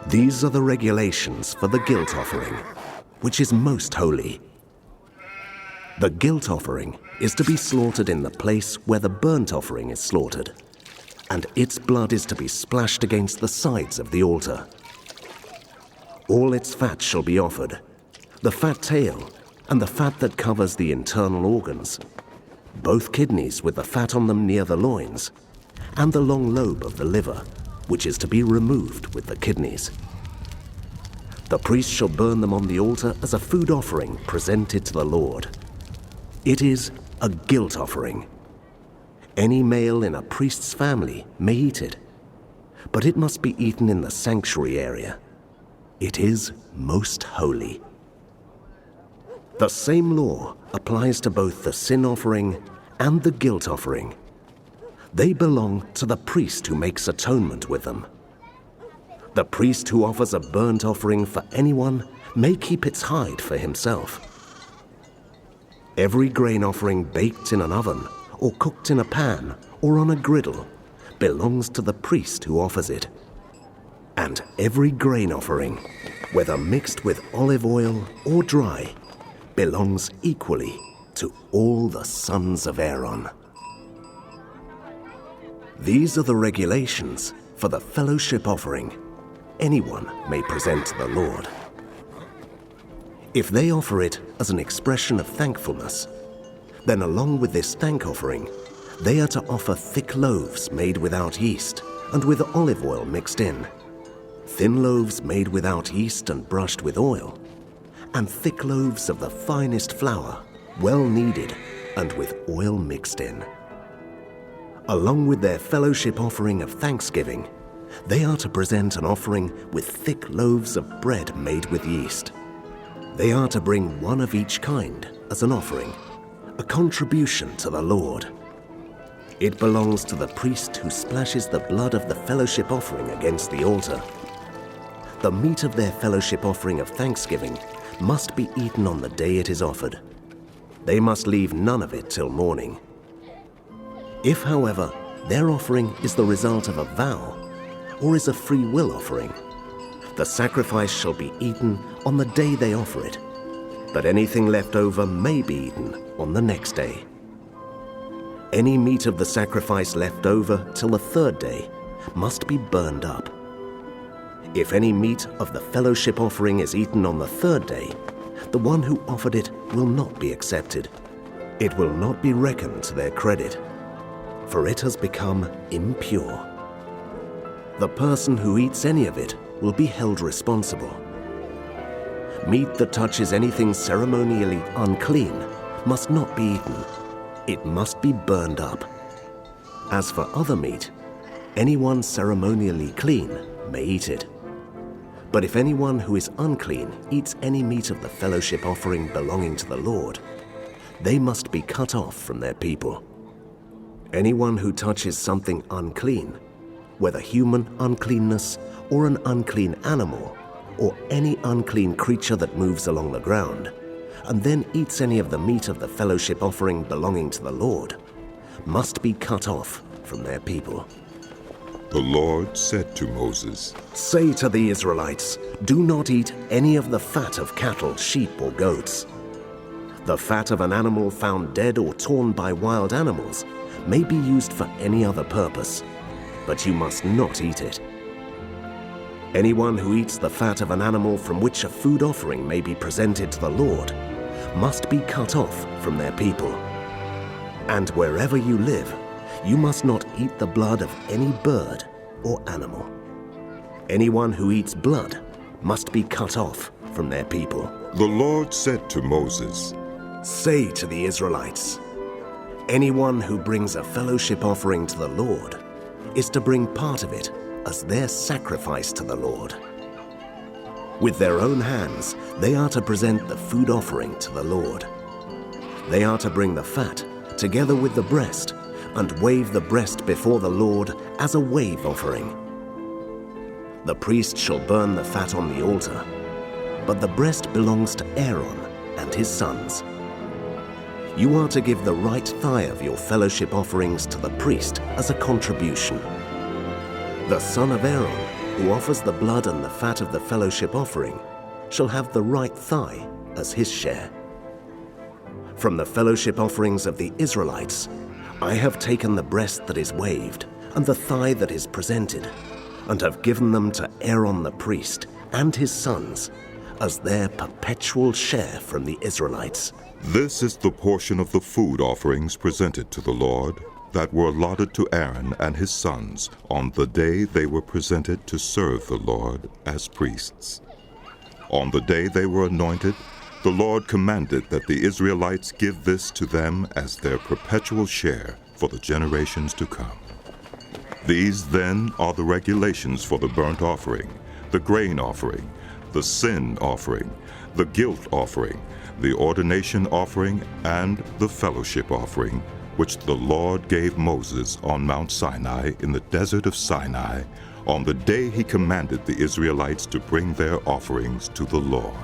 These are the regulations for the guilt offering, which is most holy. The guilt offering is to be slaughtered in the place where the burnt offering is slaughtered, and its blood is to be splashed against the sides of the altar. All its fat shall be offered, the fat tail and the fat that covers the internal organs, both kidneys with the fat on them near the loins, and the long lobe of the liver, which is to be removed with the kidneys. The priest shall burn them on the altar as a food offering presented to the Lord. It is a guilt offering. Any male in a priest's family may eat it, but it must be eaten in the sanctuary area. It is most holy. The same law applies to both the sin offering and the guilt offering. They belong to the priest who makes atonement with them. The priest who offers a burnt offering for anyone may keep its hide for himself. Every grain offering baked in an oven or cooked in a pan or on a griddle belongs to the priest who offers it. And every grain offering, whether mixed with olive oil or dry, belongs equally to all the sons of Aaron. These are the regulations for the fellowship offering anyone may present to the Lord. If they offer it as an expression of thankfulness, then along with this thank offering, they are to offer thick loaves made without yeast and with olive oil mixed in, thin loaves made without yeast and brushed with oil, and thick loaves of the finest flour, well kneaded and with oil mixed in. Along with their fellowship offering of thanksgiving, they are to present an offering with thick loaves of bread made with yeast. They are to bring one of each kind as an offering, a contribution to the Lord. It belongs to the priest who splashes the blood of the fellowship offering against the altar. The meat of their fellowship offering of thanksgiving must be eaten on the day it is offered. They must leave none of it till morning. If, however, their offering is the result of a vow or is a free will offering, the sacrifice shall be eaten on the day they offer it, but anything left over may be eaten on the next day. Any meat of the sacrifice left over till the third day must be burned up. If any meat of the fellowship offering is eaten on the third day, the one who offered it will not be accepted. It will not be reckoned to their credit, for it has become impure. The person who eats any of it will be held responsible. Meat that touches anything ceremonially unclean must not be eaten. It must be burned up. As for other meat, anyone ceremonially clean may eat it. But if anyone who is unclean eats any meat of the fellowship offering belonging to the Lord, they must be cut off from their people. Anyone who touches something unclean, whether human uncleanness or an unclean animal, or any unclean creature that moves along the ground, and then eats any of the meat of the fellowship offering belonging to the Lord, must be cut off from their people. The Lord said to Moses, "Say to the Israelites, do not eat any of the fat of cattle, sheep, or goats. The fat of an animal found dead or torn by wild animals may be used for any other purpose, but you must not eat it. Anyone who eats the fat of an animal from which a food offering may be presented to the Lord must be cut off from their people. And wherever you live, you must not eat the blood of any bird or animal. Anyone who eats blood must be cut off from their people." The Lord said to Moses, "Say to the Israelites, anyone who brings a fellowship offering to the Lord is to bring part of it as their sacrifice to the Lord. With their own hands, they are to present the food offering to the Lord. They are to bring the fat together with the breast and wave the breast before the Lord as a wave offering. The priest shall burn the fat on the altar, but the breast belongs to Aaron and his sons. You are to give the right thigh of your fellowship offerings to the priest as a contribution. The son of Aaron who offers the blood and the fat of the fellowship offering shall have the right thigh as his share. From the fellowship offerings of the Israelites, I have taken the breast that is waved and the thigh that is presented, and have given them to Aaron the priest and his sons as their perpetual share from the Israelites. This is the portion of the food offerings presented to the Lord that were allotted to Aaron and his sons on the day they were presented to serve the Lord as priests. On the day they were anointed, the Lord commanded that the Israelites give this to them as their perpetual share for the generations to come. These then are the regulations for the burnt offering, the grain offering, the sin offering, the guilt offering, the ordination offering, and the fellowship offering, which the Lord gave Moses on Mount Sinai in the desert of Sinai, on the day he commanded the Israelites to bring their offerings to the Lord.